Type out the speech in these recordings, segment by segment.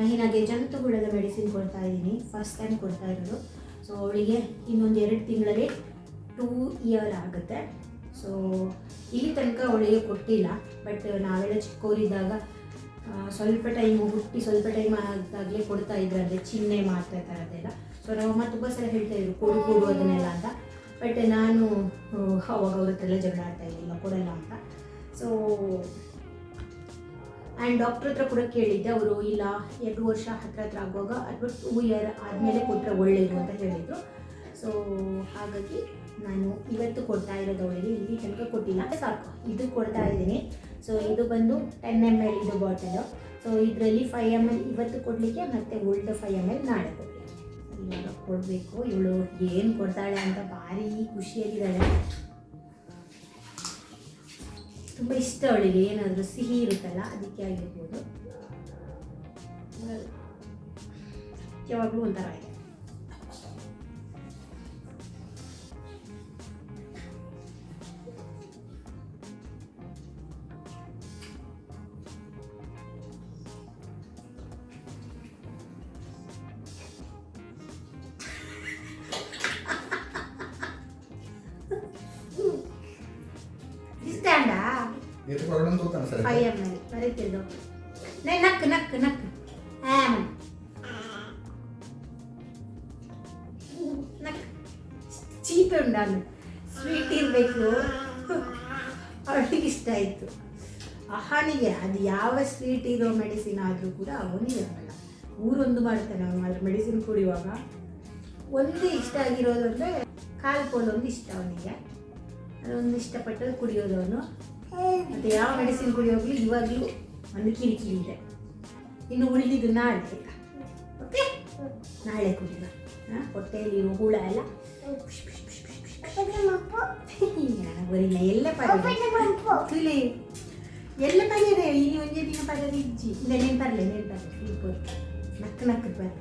ಮಹಿನಾಗೆ ಜಂತುಹುಳದ medicine ಕೊಡ್ತಾ ಇದ್ದೀನಿ, first time ಕೊಡ್ತಾ ಇರೋದು. ಸೊ ಅವಳಿಗೆ ಇನ್ನೊಂದು 2 ತಿಂಗಳಲ್ಲಿ 2 ಇಯರ್ ಆಗುತ್ತೆ. ಸೊ ಇಲ್ಲಿ ತನಕ ಅವಳಿಗೆ ಕೊಟ್ಟಿಲ್ಲ, ಬಟ್ ನಾವೆಲ್ಲ ಚಿಕ್ಕವರಿದ್ದಾಗ ಸ್ವಲ್ಪ ಟೈಮು ಹುಟ್ಟಿ ಸ್ವಲ್ಪ ಟೈಮ್ ಆದಾಗಲೇ ಕೊಡ್ತಾ ಇದ್ರು, ಅಂದರೆ ಚಿಹ್ನೆ ಮಾತ್ರೆ ಥರದ್ದೆಲ್ಲ. ಸೊ ನಮ್ಮಮ್ಮ ತುಂಬ ಸಲ ಹೇಳ್ತಾ ಇದ್ರು ಕೊಡು ಅದನ್ನೆಲ್ಲ ಅಂತ. ಬಟ್ ನಾನು ಅವಾಗ ಅವ್ರ ಹತ್ರ ಜಗಳ ಆಡ್ತಾ ಇದ್ದಿಲ್ಲ, ಕೊಡಲ್ಲ ಅಂತ. ಸೊ ಆ್ಯಂಡ್ ಡಾಕ್ಟ್ರ್ ಹತ್ರ ಕೂಡ ಕೇಳಿದ್ದೆ, ಅವರು ಇಲ್ಲ 2 ವರ್ಷ ಹತ್ರ ಆಗುವಾಗ ಅಥವಾ 2 ಇಯರ್ ಆದಮೇಲೆ ಕೊಟ್ಟರೆ ಒಳ್ಳೆಯದು ಅಂತ ಹೇಳಿದರು. ಸೊ ಹಾಗಾಗಿ ನಾನು ಇವತ್ತು ಕೊಡ್ತಾ ಇರೋದು ಅವಳಿಗೆ, ಇಲ್ಲಿ ತನಕ ಕೊಟ್ಟಿಲ್ಲ, ಸಾಕು ಇದು ಕೊಡ್ತಾ ಇದ್ದೀನಿ. ಸೊ ಇದು ಬಂದು 10 ml ಇದು ಬಾಟಲು. ಸೊ ಇದರಲ್ಲಿ 5 ml ಇವತ್ತು ಕೊಡಲಿಕ್ಕೆ, ಮತ್ತು ಉಳಿದ 5 ml ನಾಳೆ ಕೊಡಲಿಕ್ಕೆ. ಇವಾಗ ಕೊಡಬೇಕು. ಇವಳು ಏನು ಕೊಡ್ತಾಳೆ ಅಂತ ಭಾರಿ ಖುಷಿಯಾಗಿದ್ದಾಳೆ. ತುಂಬ ಇಷ್ಟ ಅವಳಿಗೆ, ಏನಾದರೂ ಸಿಹಿ ಇರುತ್ತಲ್ಲ ಅದಕ್ಕೆ ಆಗಿರ್ಬೋದು, ಯಾವಾಗಲೂ ಒಂಥರ ಇದೆ. ಇಷ್ಟಾಂಡಾ 5 ml ಬರೀತಿದ್ದು ನಕ್ ನಕ್ ನಕ್ ನಕ್ ಚೀಪೆ ಉಂಡಾನು ಸ್ವೀಟ್ ಇರಬೇಕು. ಅವಳಿಗೆ ಇಷ್ಟ ಆಯಿತು. ಅಹನಿಗೆ ಅದು ಯಾವ ಸ್ವೀಟ್ ಇರೋ ಮೆಡಿಸಿನ್ ಆದರೂ ಕೂಡ ಅವನಿಗೆ ಆಗಲ್ಲ, ಊರೊಂದು ಮಾಡ್ತಾನೆ ಅವನು. ಅದ್ರ ಮೆಡಿಸಿನ್ ಕುಡಿಯುವಾಗ ಒಂದೇ ಇಷ್ಟ ಆಗಿರೋದು ಅಂದರೆ ಕಾಲ್ಪೋಲ್ ಒಂದು ಇಷ್ಟ ಅವನಿಗೆ, ಅದೊಂದು ಇಷ್ಟಪಟ್ಟು ಕುಡಿಯೋದು ಅವನು. ಮತ್ತು ಯಾವ ಮೆಡಿಸಿನ್ ಕುಡಿಯೋಗ್ಲಿ ಇವಾಗಲೂ ಒಂದು ಕಿರಿಕಿರಿ ಇದೆ. ಇನ್ನು ಉಳಿದಿದ್ದು ನಾಳೆ, ಓಕೆ ನಾಳೆ ಕುಡಿಯುವ. ಹೊಟ್ಟೆಯಲ್ಲಿ ಹುಳ ಎಲ್ಲ ಬರಿಲ್ಲ ಎಲ್ಲ ಪರಿ ಎಲ್ಲ ಪರ್ಯದೆ ಇನ್ನು ಒಂದೇ ದಿನ ಪರ್ಯದ ಇಜ್ಜಿ ಇಲ್ಲ ನೆನ್ಪರ್ಲೆ ನಕ್ ನಕ್ ಬರ್ರಿ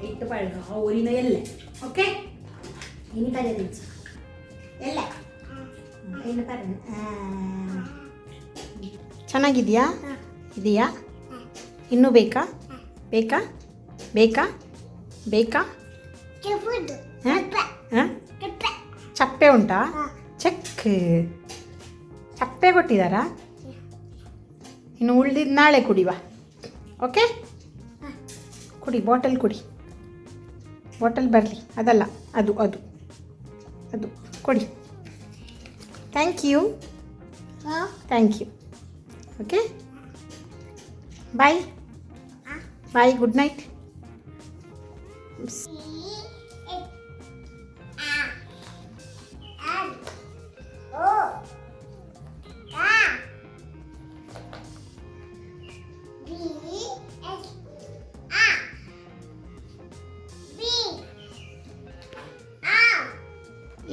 ಇಟ್ಟು ಪಳಗ ಊರಿನ ಎಲ್ಲ ಓಕೆ ಇನ್ನು ಪರ್ಯದ ಇಜ್ಜಿ ಎಲ್ಲ ಇನ್ನು ಪರ್ಯ ಚೆನ್ನಾಗಿದೆಯಾ? ಇದೆಯಾ? ಇನ್ನೂ ಬೇಕಾ? ಬೇಕಾ ಬೇಕಾ ಬೇಕಾ? ಚಪ್ಪೆ ಉಂಟಾ? ಚೆಕ್ ಚಪ್ಪೆ ಕೊಟ್ಟಿದ್ದಾರಾ? ಇನ್ನು ಉಳಿದಿದ್ದು ನಾಳೆ ಕುಡಿವಾ, ಓಕೆ? ಕುಡಿ, ಬಾಟಲ್ ಕುಡಿ, ಬಾಟಲ್ ಬರಲಿ. ಅದಲ್ಲ, ಅದು ಅದು ಅದು ಕೊಡಿ. Thank you, thank you. Okay, bye bye, good night.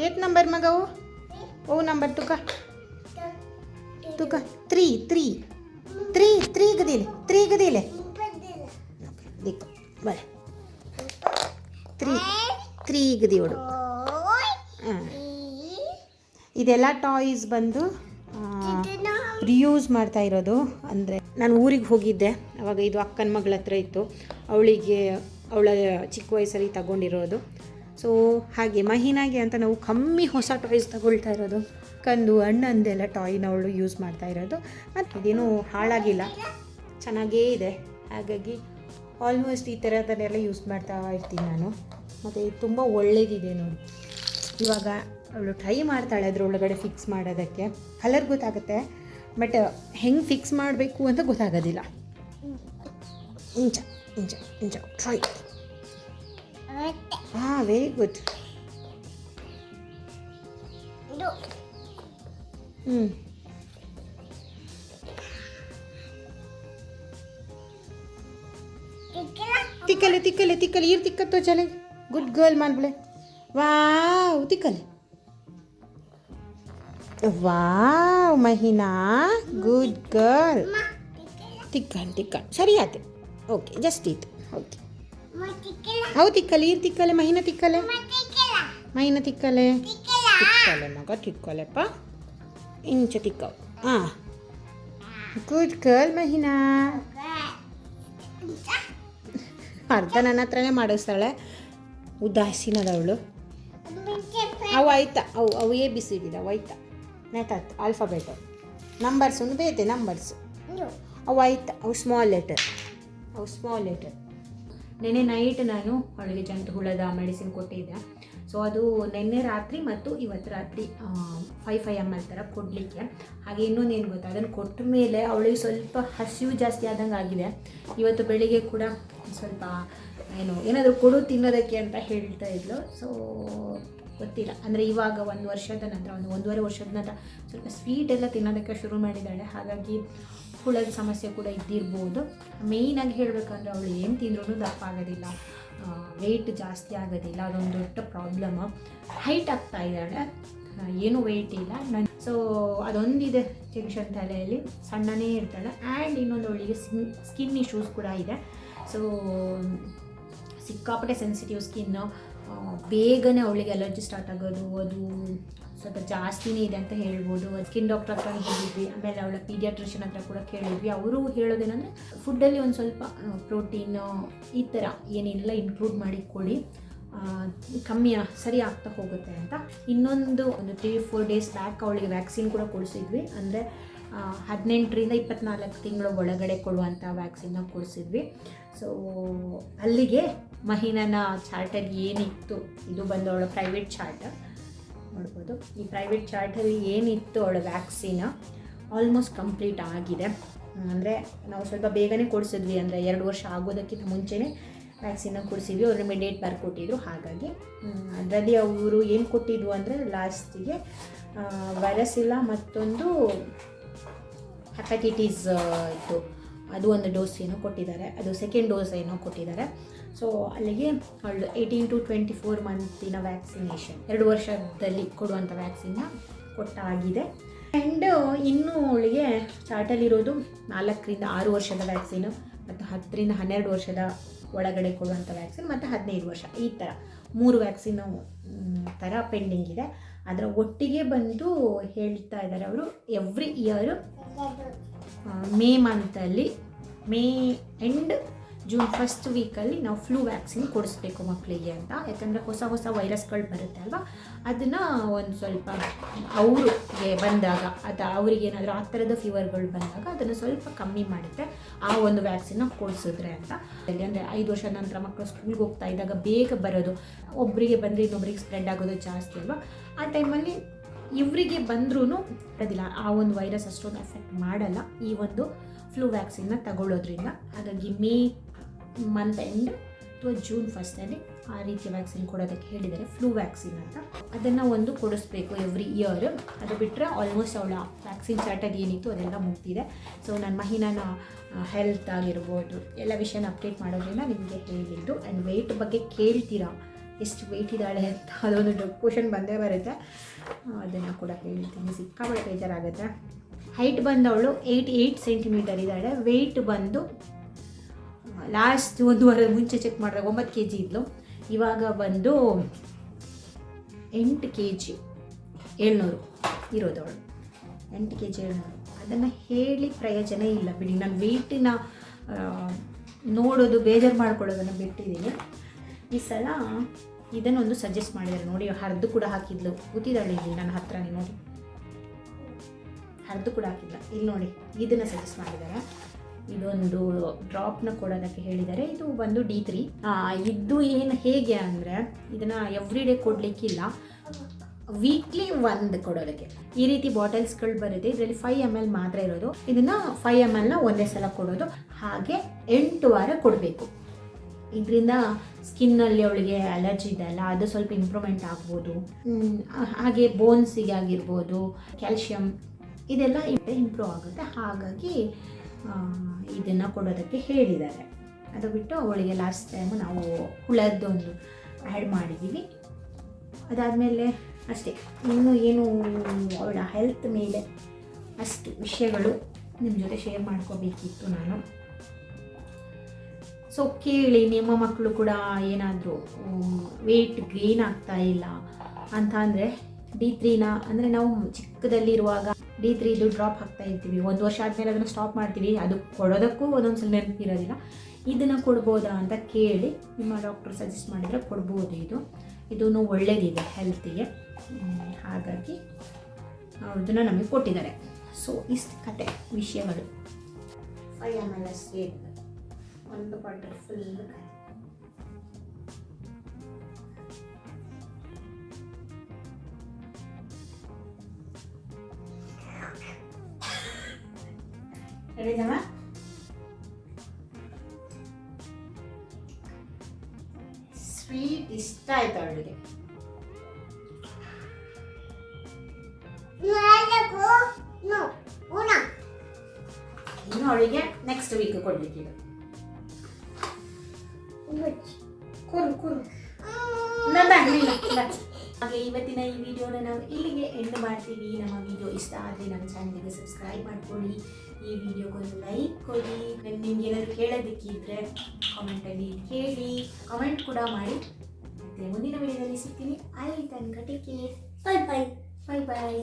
Eight number ಮಗ? ಓ ನಂಬರ್ ತುಕ ತುಕ 3 ಗದಿಲೆ 3 ಗದಿಲೆ देखो बड़े 3 ಗದಿ ಹೊಡು. ಇದೆಲ್ಲ ಟಾಯ್ಸ್ ಬಂದು ರಿಯೂಸ್ ಮಾಡ್ತಾ ಇರೋದು. ಅಂದರೆ ನಾನು ಊರಿಗೆ ಹೋಗಿದ್ದೆ, ಅವಾಗ ಇದು ಅಕ್ಕನ ಮಗಳ ಹತ್ರ ಇತ್ತು, ಅವಳ ಚಿಕ್ಕ ವಯಸ್ಸಲ್ಲಿ ತಗೊಂಡಿರೋದು. ಸೊ ಹಾಗೆ ಮಹಿನಾಗೆ ಅಂತ ನಾವು ಕಮ್ಮಿ ಹೊಸ ಟಾಯ್ಸ್ ತಗೊಳ್ತಾ ಇರೋದು. ಕಂದು ಅಣ್ಣಂದೆಲ್ಲ ಟಾಯ್ನ ಅವಳು ಯೂಸ್ ಮಾಡ್ತಾ ಇರೋದು. ಮತ್ತು ಇದೇನು ಹಾಳಾಗಿಲ್ಲ, ಚೆನ್ನಾಗೇ ಇದೆ. ಹಾಗಾಗಿ ಆಲ್ಮೋಸ್ಟ್ ಈ ಥರದನ್ನೆಲ್ಲ ಯೂಸ್ ಮಾಡ್ತಾ ಇರ್ತೀನಿ ನಾನು. ಮತ್ತು ಇದು ತುಂಬ ಒಳ್ಳೇದಿದೆ ನೋಡಿ. ಇವಾಗ ಅವಳು ಟ್ರೈ ಮಾಡ್ತಾಳೆ ಅದರೊಳಗಡೆ ಫಿಕ್ಸ್ ಮಾಡೋದಕ್ಕೆ. ಕಲರ್ ಗೊತ್ತಾಗುತ್ತೆ, ಬಟ್ ಹೆಂಗೆ ಫಿಕ್ಸ್ ಮಾಡಬೇಕು ಅಂತ ಗೊತ್ತಾಗೋದಿಲ್ಲ. ಇಂಚ ಇಂಚ ಇಂಚ ಟ್ರೈ. ಹಾಂ, ವೆರಿ ಗುಡ್. ತಿಕ್ಕಲೆ ಈರು ತಿಕ್ಕತ್ತೋ ಚಲೆ. ಗುಡ್ ಗರ್ಲ್ ಮಾಡ್ಬಿಳೆ. ವಾವ್, ತಿಕ್ಕಲೆ. ವಾವ್ ಮಹಿನಾ, ಗುಡ್ ಗರ್ಲ್. ತಿಕ್ಕನ್ ಸರಿ ಆಯ್ತು. ಓಕೆ, ಜಸ್ಟ್ ಇತ್ತು. ಓಕೆ, ಹೌ ತಿಕ್ಕಲೆ ಈರು ತಿಕ್ಕಲೆ. ಮಹಿನಾ ತಿಕ್ಕಲೆ ತಿಕ್ಕಲೆ ಮಗ ತಿಕ್ಕಲೆಪ್ಪ. ಇಂಚ ತಿಕ್ಕವು. ಹಾಂ ಗುಡ್ ಗರ್ಲ್ ಮಹಿನಾ. ಅರ್ಧ ನನ್ನ ಹತ್ರನೇ ಮಾಡಿಸ್ತಾಳೆ, ಉದಾಸೀನದವಳು. ಅವು ಆಯ್ತಾ, ಅವು ಎ ಬಿ ಸಿ ಡಿ ಅವು ಆಯ್ತಾ ನೆತಾತ್ ಆಲ್ಫಾಬೆಟು ನಂಬರ್ಸ್ ಬೇತೆ ನಂಬರ್ಸ್ ಅವು ಆಯ್ತಾ, ಅವು ಸ್ಮಾಲ್ ಲೆಟರ್. ನೆನ್ನೆ ನೈಟ್ ನಾನು ಅವಳಿಗೆ ಜಂತು ಹುಳದ ಮೆಡಿಸಿನ್ ಕೊಟ್ಟಿದ್ದೆ. ಸೊ ಅದು ನಿನ್ನೆ ರಾತ್ರಿ ಮತ್ತು ಇವತ್ತು ರಾತ್ರಿ 5 ml ಥರ ಕೊಡಲಿಕ್ಕೆ. ಹಾಗೆ ಇನ್ನೊಂದು ಏನು ಗೊತ್ತಾ, ಅದನ್ನು ಕೊಟ್ಟ ಮೇಲೆ ಅವಳಿಗೆ ಸ್ವಲ್ಪ ಹಸಿವು ಜಾಸ್ತಿ ಆದಂಗೆ ಆಗಿದೆ. ಇವತ್ತು ಬೆಳಿಗ್ಗೆ ಕೂಡ ಸ್ವಲ್ಪ ಏನಾದರೂ ಕೊಡು ತಿನ್ನೋದಕ್ಕೆ ಅಂತ ಹೇಳ್ತಾ ಇದ್ಲು. ಸೊ ಗೊತ್ತಿಲ್ಲ, ಅಂದರೆ ಇವಾಗ 1 ವರ್ಷದ ನಂತರ, 1.5 ವರ್ಷದ ನಂತರ ಸ್ವಲ್ಪ ಸ್ವೀಟ್ ಎಲ್ಲ ತಿನ್ನೋದಕ್ಕೆ ಶುರು ಮಾಡಿದ್ದಾಳೆ. ಹಾಗಾಗಿ ಹುಳದ ಸಮಸ್ಯೆ ಕೂಡ ಇದ್ದಿರ್ಬೋದು. ಮೇಯ್ನಾಗಿ ಹೇಳಬೇಕಂದ್ರೆ ಅವಳು ಏನು ತಿಂದ್ರೂ ದಪ್ಪ ಆಗೋದಿಲ್ಲ, ವೆಯ್ಟ್ ಜಾಸ್ತಿ ಆಗೋದಿಲ್ಲ. ಅದೊಂದು ದೊಡ್ಡ ಪ್ರಾಬ್ಲಮ್ಮು. ಹೈಟ್ ಆಗ್ತಾ ಇದ್ದಾಳೆ, ಏನೂ ವೆಯ್ಟ್ ಇಲ್ಲ. ಸೊ ಅದೊಂದಿದೆ ಟೆನ್ಷನ್ ತಲೆಯಲ್ಲಿ. ಸಣ್ಣನೇ ಇರ್ತಾಳೆ. ಆ್ಯಂಡ್ ಇನ್ನೊಂದು ಅವಳಿಗೆ ಸ್ಕಿನ್ ಇಶ್ಯೂಸ್ ಕೂಡ ಇದೆ. ಸೊ ಸಿಕ್ಕಾಪಟ್ಟೆ ಸೆನ್ಸಿಟಿವ್ ಸ್ಕಿನ್ನು, ಬೇಗನೆ ಅವಳಿಗೆ ಅಲರ್ಜಿ ಸ್ಟಾರ್ಟ್ ಆಗೋದು, ಅದು ಸ್ವಲ್ಪ ಜಾಸ್ತಿನೇ ಇದೆ ಅಂತ ಹೇಳ್ಬೋದು. ಸ್ಕಿನ್ ಡಾಕ್ಟರ್ ಹತ್ರ ಹೋಗಿದ್ವಿ, ಆಮೇಲೆ ಅವಳ ಪೀಡಿಯಾಟ್ರಿಷಿಯನ್ ಹತ್ರ ಕೂಡ ಕೇಳಿದ್ವಿ. ಅವರು ಹೇಳೋದೇನೆಂದರೆ ಫುಡ್ಡಲ್ಲಿ ಒಂದು ಸ್ವಲ್ಪ ಪ್ರೋಟೀನ್ ಈ ಥರ ಏನೆಲ್ಲ ಇನ್ಕ್ಲೂಡ್ ಮಾಡಿ ಕೊಡಿ, ಕಮ್ಮಿ ಸರಿ ಆಗ್ತಾ ಹೋಗುತ್ತೆ ಅಂತ. ಇನ್ನೊಂದು 3-4 ಡೇಸ್ ಬ್ಯಾಕ್ ಅವಳಿಗೆ ವ್ಯಾಕ್ಸಿನ್ ಕೂಡ ಕೊಡಿಸಿದ್ವಿ. ಅಂದರೆ 18ರಿಂದ 24 ತಿಂಗಳ ಒಳಗಡೆ ಕೊಡುವಂಥ ವ್ಯಾಕ್ಸಿನ್ನ ಕೊಡಿಸಿದ್ವಿ. ಸೊ ಅಲ್ಲಿಗೆ ಮಹಿನನ ಚಾರ್ಟಲ್ಲಿ ಏನಿತ್ತು, ಇದು ಬಂದು ಅವಳ ಪ್ರೈವೇಟ್ ಚಾರ್ಟ್ ನೋಡ್ಬೋದು. ಈ ಪ್ರೈವೇಟ್ ಚಾರ್ಟಲ್ಲಿ ಏನಿತ್ತು ಅವಳ ವ್ಯಾಕ್ಸಿನ್ ಆಲ್ಮೋಸ್ಟ್ ಕಂಪ್ಲೀಟ್ ಆಗಿದೆ. ಅಂದರೆ ನಾವು ಸ್ವಲ್ಪ ಬೇಗನೆ ಕೊಡಿಸಿದ್ವಿ, ಅಂದರೆ 2 ವರ್ಷ ಆಗೋದಕ್ಕಿಂತ ಮುಂಚೆನೇ ವ್ಯಾಕ್ಸಿನ್ನ ಕೊಡಿಸಿದ್ವಿ. ಅವ್ರ ಮೇಲೆ ಡೇಟ್ ಬರ್ಕೊಟ್ಟಿದ್ರು. ಹಾಗಾಗಿ ಅದರಲ್ಲಿ ಅವರು ಏನು ಕೊಟ್ಟಿದ್ವು ಅಂದರೆ ಲಾಸ್ಟಿಗೆ ವೈರಸ್ ಮತ್ತೊಂದು ಹೆಪಟೈಟಿಸ್ ಇತ್ತು, ಅದು ಒಂದು ಡೋಸ್ ಏನೋ ಕೊಟ್ಟಿದ್ದಾರೆ, ಅದು ಸೆಕೆಂಡ್ ಡೋಸ್ ಏನೋ ಕೊಟ್ಟಿದ್ದಾರೆ. ಸೊ ಅಲ್ಲಿಗೆ ಅವಳು 18 to 24 ಮಂತಿನ ವ್ಯಾಕ್ಸಿನೇಷನ್, 2 ವರ್ಷದಲ್ಲಿ ಕೊಡುವಂಥ ವ್ಯಾಕ್ಸಿನ್ನ ಕೊಟ್ಟಾಗಿದೆ. ಆ್ಯಂಡ್ ಇನ್ನೂ ಅವಳಿಗೆ ಚಾರ್ಟಲ್ಲಿರೋದು 4ರಿಂದ 6 ವರ್ಷದ ವ್ಯಾಕ್ಸಿನು, ಮತ್ತು 10ರಿಂದ 12 ವರ್ಷದ ಒಳಗಡೆ ಕೊಡುವಂಥ ವ್ಯಾಕ್ಸಿನ್, ಮತ್ತು 15 ವರ್ಷ, ಈ ಥರ 3 ವ್ಯಾಕ್ಸಿನು ಥರ ಪೆಂಡಿಂಗ್ ಇದೆ. ಅದರ ಒಟ್ಟಿಗೆ ಬಂದು ಹೇಳ್ತಾ ಇದ್ದಾರೆ ಅವರು, ಎವ್ರಿ ಇಯರ್ ಮೇ ಮಂತಲ್ಲಿ, ಮೇ ಎಂಡ್ ಜೂನ್ ಫಸ್ಟ್ ವೀಕಲ್ಲಿ ನಾವು ಫ್ಲೂ ವ್ಯಾಕ್ಸಿನ್ ಕೊಡಿಸ್ಬೇಕು ಮಕ್ಕಳಿಗೆ ಅಂತ. ಯಾಕಂದರೆ ಹೊಸ ವೈರಸ್ಗಳು ಬರುತ್ತೆ ಅಲ್ವಾ, ಅದನ್ನು ಒಂದು ಸ್ವಲ್ಪ ಅವ್ರಿಗೆ ಬಂದಾಗ, ಅವ್ರಿಗೆ ಏನಾದರೂ ಆ ಥರದ ಫೀವರ್ಗಳು ಬಂದಾಗ ಅದನ್ನು ಸ್ವಲ್ಪ ಕಮ್ಮಿ ಮಾಡುತ್ತೆ ಆ ಒಂದು ವ್ಯಾಕ್ಸಿನ್ನ ಕೊಡಿಸಿದ್ರೆ ಅಂತ. ಅಂದರೆ 5 ವರ್ಷದ ನಂತರ ಮಕ್ಕಳು ಸ್ಕೂಲ್ಗೆ ಹೋಗ್ತಾ ಇದ್ದಾಗ ಬೇಗ ಬರೋದು, ಒಬ್ಬರಿಗೆ ಬಂದರೆ ಇನ್ನೊಬ್ರಿಗೆ ಸ್ಪ್ರೆಡ್ ಆಗೋದು ಜಾಸ್ತಿ ಅಲ್ವಾ. ಆ ಟೈಮಲ್ಲಿ ಇವರಿಗೆ ಬಂದ್ರೂ ಅದಿಲ್ಲ, ಆ ಒಂದು ವೈರಸ್ ಅಷ್ಟೊಂದು ಎಫೆಕ್ಟ್ ಮಾಡಲ್ಲ ಈ ಒಂದು ಫ್ಲೂ ವ್ಯಾಕ್ಸಿನ್ನ ತಗೊಳ್ಳೋದ್ರಿಂದ. ಹಾಗಾಗಿ ಮೇ ಮಂತ್ ಎಂಡ್ ಅಥವಾ ಜೂನ್ ಫಸ್ಟಲ್ಲಿ ಆ ರೀತಿಯ ವ್ಯಾಕ್ಸಿನ್ ಕೊಡೋದಕ್ಕೆ ಹೇಳಿದ್ದಾರೆ, ಫ್ಲೂ ವ್ಯಾಕ್ಸಿನ್ ಅಂತ. ಅದನ್ನು ಒಂದು ಕೊಡಿಸ್ಬೇಕು ಎವ್ರಿ ಇಯರ್. ಅದು ಬಿಟ್ಟರೆ ಆಲ್ಮೋಸ್ಟ್ ಅವಳ ವ್ಯಾಕ್ಸಿನ್ ಚಾರ್ಟಲ್ಲಿ ಏನಿತ್ತು ಅದೆಲ್ಲ ಮುಗ್ದಿದೆ. ಸೊ ನನ್ನ ಮಹಿನನ ಹೆಲ್ತ್ ಆಗಿರ್ಬೋದು ಎಲ್ಲ ವಿಷಯನ ಅಪ್ಡೇಟ್ ಮಾಡೋದ್ರಿಂದ ನಿಮಗೆ ಹೇಳಿದ್ದು. ಆ್ಯಂಡ್ ವೆಯ್ಟ್ ಬಗ್ಗೆ ಕೇಳ್ತೀರಾ, ಎಷ್ಟು ವೆಯ್ಟ್ ಇದ್ದಾಳೆ ಅಂತ, ಅದೊಂದು ದೊಡ್ಡ ಕ್ವಶನ್ ಬಂದೇ ಬರುತ್ತೆ. ಅದನ್ನು ಕೂಡ ಹೇಳ್ತೀನಿ, ಸಿಕ್ಕಾಬಳೆ ಬೇಜಾರಾಗುತ್ತೆ. ಹೈಟ್ ಬಂದವಳು 88 ಸೆಂಟಿಮೀಟರ್ ಇದ್ದಾಳೆ. ವೆಯ್ಟ್ ಬಂದು ಲಾಸ್ಟ್ 1 ವಾರದ ಮುಂಚೆ ಚೆಕ್ ಮಾಡಿದ್ರೆ 9 kg ಇದ್ಲು. ಇವಾಗ ಬಂದು 8 kg 700 ಇರೋದವಳು, 8 kg 700. ಅದನ್ನು ಹೇಳಿ ಪ್ರಯೋಜನ ಇಲ್ಲ ಬಿಡಿ. ನಾನು ವೆಯ್ಟಿನ ನೋಡೋದು ಬೇಜಾರು ಮಾಡ್ಕೊಳ್ಳೋದನ್ನು ಬಿಟ್ಟಿದ್ದೀನಿ. ಈ ಸಲ ಇದನ್ನೊಂದು ಸಜೆಸ್ಟ್ ಮಾಡಿದ್ದಾರೆ ನೋಡಿ, ಹರಿದು ಕೂಡ ಹಾಕಿದ್ಲು, ಕೂತಿದ್ದಾಳೆ ಇಲ್ಲಿ ನನ್ನ ಹತ್ರನೇ ನೋಡಿ, ಹರಿದು ಕೂಡ ಹಾಕಿದ್ಲ ಇಲ್ಲಿ ನೋಡಿ. ಇದನ್ನು ಸಜೆಸ್ಟ್ ಮಾಡಿದ್ದಾರೆ, ಇದೊಂದು ಡ್ರಾಪ್ನ ಕೊಡೋದಕ್ಕೆ ಹೇಳಿದ್ದಾರೆ. ಇದು ಬಂದು D3. ಇದು ಏನು ಹೇಗೆ ಅಂದರೆ ಇದನ್ನು ಎವ್ರಿ ಡೇ ಕೊಡಲಿಕ್ಕಿಲ್ಲ, ವೀಕ್ಲಿ 1 ಕೊಡೋದಕ್ಕೆ. ಈ ರೀತಿ ಬಾಟಲ್ಸ್ಗಳು ಬರುತ್ತೆ, ಇದರಲ್ಲಿ 5 ml ಮಾತ್ರ ಇರೋದು. ಇದನ್ನು 5 mlನ ಒಂದೇ ಸಲ ಕೊಡೋದು. ಹಾಗೆ 8 ವಾರ ಕೊಡಬೇಕು. ಇದರಿಂದ ಸ್ಕಿನ್ನಲ್ಲಿ ಅವಳಿಗೆ ಅಲರ್ಜಿ ಇದೆ ಅಲ್ಲ, ಅದು ಸ್ವಲ್ಪ ಇಂಪ್ರೂವ್ಮೆಂಟ್ ಆಗ್ಬೋದು. ಹಾಗೆ ಬೋನ್ಸಿಗೆ ಆಗಿರ್ಬೋದು, ಕ್ಯಾಲ್ಶಿಯಂ ಇದೆಲ್ಲ ಇಂಪ್ರೂವ್ ಆಗುತ್ತೆ. ಹಾಗಾಗಿ ಇದನ್ನು ಕೊಡೋದಕ್ಕೆ ಹೇಳಿದ್ದಾರೆ. ಅದು ಬಿಟ್ಟು ಅವಳಿಗೆ ಲಾಸ್ಟ್ ಟೈಮು ನಾವು ಹುಳದ್ದೊಂದು ಆ್ಯಡ್ ಮಾಡಿದ್ದೀವಿ. ಅದಾದಮೇಲೆ ಅಷ್ಟೇ, ಇನ್ನೂ ಏನು ಅವಳ ಹೆಲ್ತ್ ಮೇಲೆ ಅಷ್ಟು ವಿಷಯಗಳು ನಿಮ್ಮ ಜೊತೆ ಶೇರ್ ಮಾಡ್ಕೋಬೇಕಿತ್ತು ನಾನು. ಸೊ ಕೇಳಿ, ನಿಮ್ಮ ಮಕ್ಕಳು ಕೂಡ ಏನಾದರೂ ವೆಯ್ಟ್ ಗೇನ್ ಆಗ್ತಾ ಇಲ್ಲ ಅಂತ ಅಂದರೆ D3ನ, ಅಂದರೆ ನಾವು ಚಿಕ್ಕದಲ್ಲಿರುವಾಗ D3 ಡ್ರಾಪ್ ಹಾಕ್ತಾ ಇರ್ತೀವಿ. 1 ವರ್ಷ ಆದಮೇಲೆ ಅದನ್ನು ಸ್ಟಾಪ್ ಮಾಡ್ತೀವಿ. ಅದು ಕೊಡೋದಕ್ಕೂ ಒಂದೊಂದು ಸಲ ನೆನಪಿರೋದಿಲ್ಲ. ಇದನ್ನು ಕೊಡ್ಬೋದಾ ಅಂತ ಕೇಳಿ ನಿಮ್ಮ ಡಾಕ್ಟ್ರು ಸಜೆಸ್ಟ್ ಮಾಡಿದರೆ ಕೊಡ್ಬೋದು. ಇದೂ ಒಳ್ಳೆಯದಿದೆ ಹೆಲ್ತಿಗೆ. ಹಾಗಾಗಿ ಇದನ್ನು ನಮಗೆ ಕೊಟ್ಟಿದ್ದಾರೆ. ಸೊ ಇಷ್ಟು ಕತೆ ವಿಷಯಗಳು. 5 ml ಅಷ್ಟೇ ಒಂದು ಬಾಟಲ್ ಫುಲ್. ಹೇಳಿದವ ಸ್ವೀಟ್ ಇಷ್ಟ ಆಯ್ತು ಅವಳಿಗೆ. ಇನ್ನು ಅವಳಿಗೆ ನೆಕ್ಸ್ಟ್ ವೀಕ್ ಕೊಡ್ಲಿಕ್ಕೆ. ಹಾಗೆ ಇವತ್ತಿನ ಈ ವಿಡಿಯೋನ ನಾವು ಇಲ್ಲಿಗೆ ಎಂಡ್ ಮಾಡ್ತೀವಿ. ನಮ್ಮ ವಿಡಿಯೋ ಇಷ್ಟ ಆದರೆ ನಮ್ಮ ಚಾನಲ್ಗೆ ಸಬ್ಸ್ಕ್ರೈಬ್ ಮಾಡ್ಕೊಳ್ಳಿ. ಈ ವಿಡಿಯೋಗೊಂದು ಲೈಕ್ ಕೊಡಿ. ನಿಮ್ಗೆ ಏನಾದರೂ ಕೇಳೋದಕ್ಕಿದ್ರೆ ಕಾಮೆಂಟಲ್ಲಿ ಕೇಳಿ, ಕಮೆಂಟ್ ಕೂಡ ಮಾಡಿ. ಮತ್ತು ಮುಂದಿನ ವಿಡಿಯೋದಲ್ಲಿ ಸಿಗ್ತೀನಿ. ಅಲ್ಲಿ ತನಕ ಟೇಕ್ ಕೇರ್. ಬಾಯ್ ಬಾಯ್.